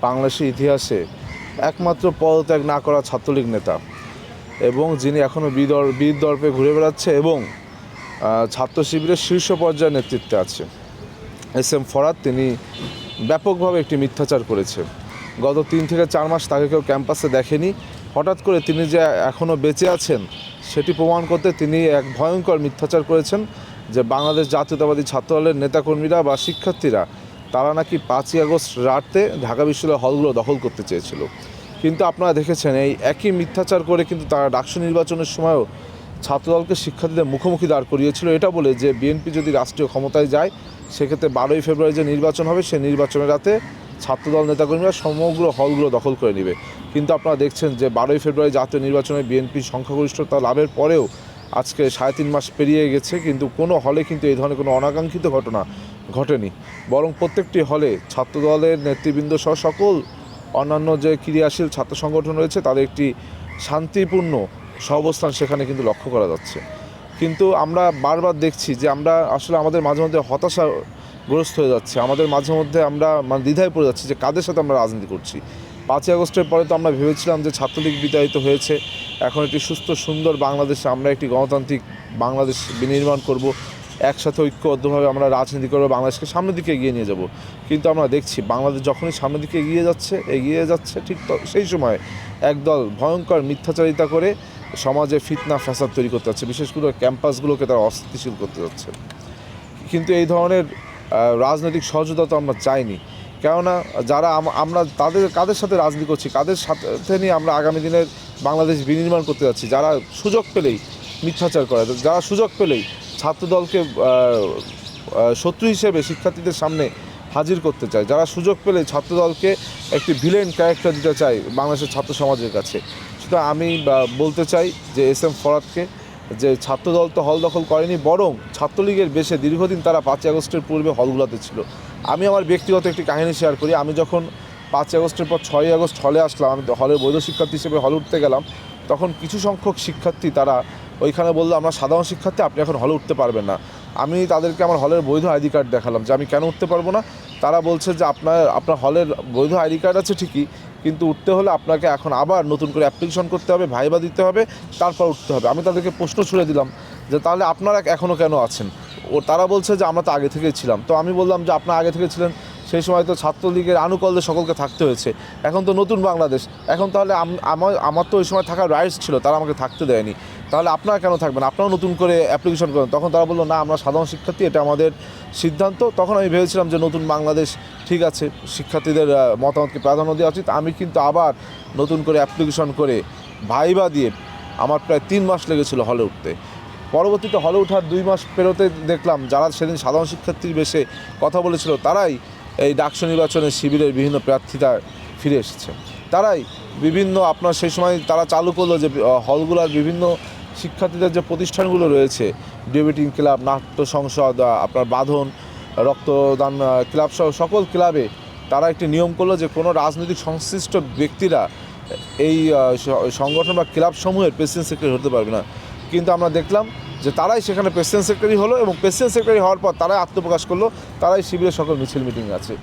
বাংলাদেশের ইতিহাসে একমাত্র পদত্যাগ না করা ছাত্রলীগ নেতা এবং যিনি এখনও বীর দর্পে ঘুরে বেড়াচ্ছে এবং ছাত্র শিবিরের শীর্ষ পর্যায়ের নেতৃত্বে আছে এস.এম. ফরহাদ। তিনি ব্যাপকভাবে একটি মিথ্যাচার করেছে। গত 3 থেকে 4 মাস তাকে কেউ ক্যাম্পাসে দেখেনি। হঠাৎ করে তিনি যে এখনও বেঁচে আছেন সেটি প্রমাণ করতে তিনি এক ভয়ঙ্কর মিথ্যাচার করেছেন যে বাংলাদেশ জাতীয়তাবাদী ছাত্রদলের নেতাকর্মীরা বা শিক্ষার্থীরা তারা নাকি 5ই আগস্ট রাতে ঢাকা বিশ্ববিদ্যালয়ের হলগুলো দখল করতে চেয়েছিল। কিন্তু আপনারা দেখেছেন এই একই মিথ্যাচার করে কিন্তু তারা ডাকসু নির্বাচনের সময়ও ছাত্রদলকে শিক্ষার্থীদের মুখোমুখি দাঁড় করিয়েছিল এটা বলে যে বিএনপি যদি রাষ্ট্রীয় ক্ষমতায় যায় সেক্ষেত্রে 12ই ফেব্রুয়ারি যে নির্বাচন হবে সেই নির্বাচনের রাতে ছাত্রদল নেতাকর্মীরা সমগ্র হলগুলো দখল করে নেবে। কিন্তু আপনারা দেখছেন যে 12ই ফেব্রুয়ারি জাতীয় নির্বাচনে বিএনপির সংখ্যাগরিষ্ঠতা লাভের পরেও আজকে 3.5 মাস পেরিয়ে গেছে কিন্তু কোনো হলে কিন্তু এই ধরনের কোনো অনাকাঙ্ক্ষিত ঘটনা ঘটেনি, বরং প্রত্যেকটি হলে ছাত্রদলের নেতৃবৃন্দ সহ সকল অন্যান্য যে ক্রিয়াশীল ছাত্র সংগঠন রয়েছে তাদের একটি শান্তিপূর্ণ সহাবস্থান সেখানে কিন্তু লক্ষ্য করা যাচ্ছে। কিন্তু আমরা বারবার দেখছি যে আমরা আসলে আমাদের মাঝে মধ্যে হতাশাগ্রস্ত হয়ে যাচ্ছে, আমাদের মাঝে মধ্যে আমরা দ্বিধায় পড়ে যাচ্ছি যে কাদের সাথে আমরা রাজনীতি করছি। 5ই আগস্টের পরে তো আমরা ভেবেছিলাম যে ছাত্রলীগ বিতাড়িত হয়েছে, এখন একটি সুস্থ সুন্দর বাংলাদেশে আমরা একটি গণতান্ত্রিক বাংলাদেশ বিনির্মাণ করব, একসাথে ঐক্যবদ্ধভাবে আমরা রাজনীতি করবো, বাংলাদেশকে সামনের দিকে এগিয়ে নিয়ে যাব। কিন্তু আমরা দেখছি বাংলাদেশ যখনই সামনের দিকে এগিয়ে যাচ্ছে ঠিক সেই সময় একদল ভয়ঙ্কর মিথ্যাচারিতা করে সমাজে ফিতনা ফ্যাসাদ তৈরি করতে যাচ্ছে, বিশেষ করে ক্যাম্পাসগুলোকে তারা অস্থিতিশীল করতে যাচ্ছে। কিন্তু এই ধরনের রাজনৈতিক সহযোগিতা তো আমরা চাইনি, কেননা যারা আমরা কাদের সাথে রাজনীতি করছি, কাদের সাথে নিয়ে আমরা আগামী দিনের বাংলাদেশ বিনির্মাণ করতে যাচ্ছি, যারা সুযোগ পেলেই মিথ্যাচার করে, যারা সুযোগ পেলেই ছাত্রদলকে শত্রু হিসেবে শিক্ষার্থীদের সামনে হাজির করতে চায়, যারা সুযোগ পেলে ছাত্রদলকে একটি ভিলেন ক্যারেক্টার দিতে চায় বাংলাদেশের ছাত্র সমাজের কাছে। সুতরাং আমি বলতে চাই যে এস.এম. ফরহাদকে যে ছাত্রদল তো হল দখল করেনি, বরং ছাত্রলীগের বেশে দীর্ঘদিন তারা 5ই আগস্টের পূর্বে হলগুলোতে ছিল। আমি আমার ব্যক্তিগত একটি কাহিনী শেয়ার করি। আমি যখন 5ই আগস্টের পর 6ই আগস্ট হলে আসলাম, আমি হলের বৈধ শিক্ষার্থী হিসেবে হলে উঠতে গেলাম, তখন কিছু সংখ্যক শিক্ষার্থী তারা ওইখানে বললো আমরা সাধারণ শিক্ষার্থী, আপনি এখন হলে উঠতে পারবেন না। আমি তাদেরকে আমার হলের বৈধ আইডি কার্ড দেখালাম যে আমি কেন উঠতে পারবো না। তারা বলছে যে আপনার হলের বৈধ আইডি কার্ড আছে ঠিকই, কিন্তু উঠতে হলে আপনাকে এখন আবার নতুন করে অ্যাপ্লিকেশন করতে হবে, ভাইবা দিতে হবে, তারপর উঠতে হবে। আমি তাদেরকে প্রশ্ন ছুড়ে দিলাম যে তাহলে আপনারা এখনও কেন আছেন? তারা বলছে যে আমরা তো আগে থেকেই ছিলাম। তো আমি বললাম যে আপনারা আগে থেকে ছিলেন, সেই সময় তো ছাত্রলীগের আনুকূল্যে সকলকে থাকতে হয়েছে, এখন তো নতুন বাংলাদেশ, এখন তাহলে আমার তো ওই সময় থাকার রাইটস ছিল, তারা আমাকে থাকতে দেয়নি, তাহলে আপনারা কেন থাকবেন, আপনারাও নতুন করে অ্যাপ্লিকেশন করেন। তখন তারা বললো না আমরা সাধারণ শিক্ষার্থী, এটা আমাদের সিদ্ধান্ত। তখন আমি ভেবেছিলাম যে নতুন বাংলাদেশ ঠিক আছে, শিক্ষার্থীদের মতামতকে প্রাধান্য দেওয়া উচিত। আমি কিন্তু আবার নতুন করে অ্যাপ্লিকেশন করে ভাইবা দিয়ে আমার প্রায় 3 মাস লেগেছিল হলে উঠতে। পরবর্তীতে হলে ওঠার 2 মাস পেরোতে দেখলাম যারা সেদিন সাধারণ শিক্ষার্থীর বেশে কথা বলেছিল তারাই এই ডাকসু নির্বাচনের শিবিরের বিভিন্ন প্রার্থীরা ফিরে এসেছে। তারাই বিভিন্ন আপনার সেই সময় তারা চালু করলো যে হলগুলোর বিভিন্ন শিক্ষার্থীদের যে প্রতিষ্ঠানগুলো রয়েছে, ডিবেটিং ক্লাব, নাট্য সংসদ, আপনার বাঁধন, রক্তদান ক্লাব সহ সকল ক্লাবে তারা একটি নিয়ম করলো যে কোনো রাজনৈতিক সংশ্লিষ্ট ব্যক্তিরা এই সংগঠন বা ক্লাব সমূহের প্রেসিডেন্ট সেক্রেটারি হতে পারবে না। কিন্তু আমরা দেখলাম যে তারাই সেখানে প্রেসিডেন্ট সেক্রেটারি হলো এবং প্রেসিডেন্ট সেক্রেটারি হওয়ার পর তারাই আত্মপ্রকাশ করলো, তারাই শিবিরের সকল মিছিল মিটিং আছে।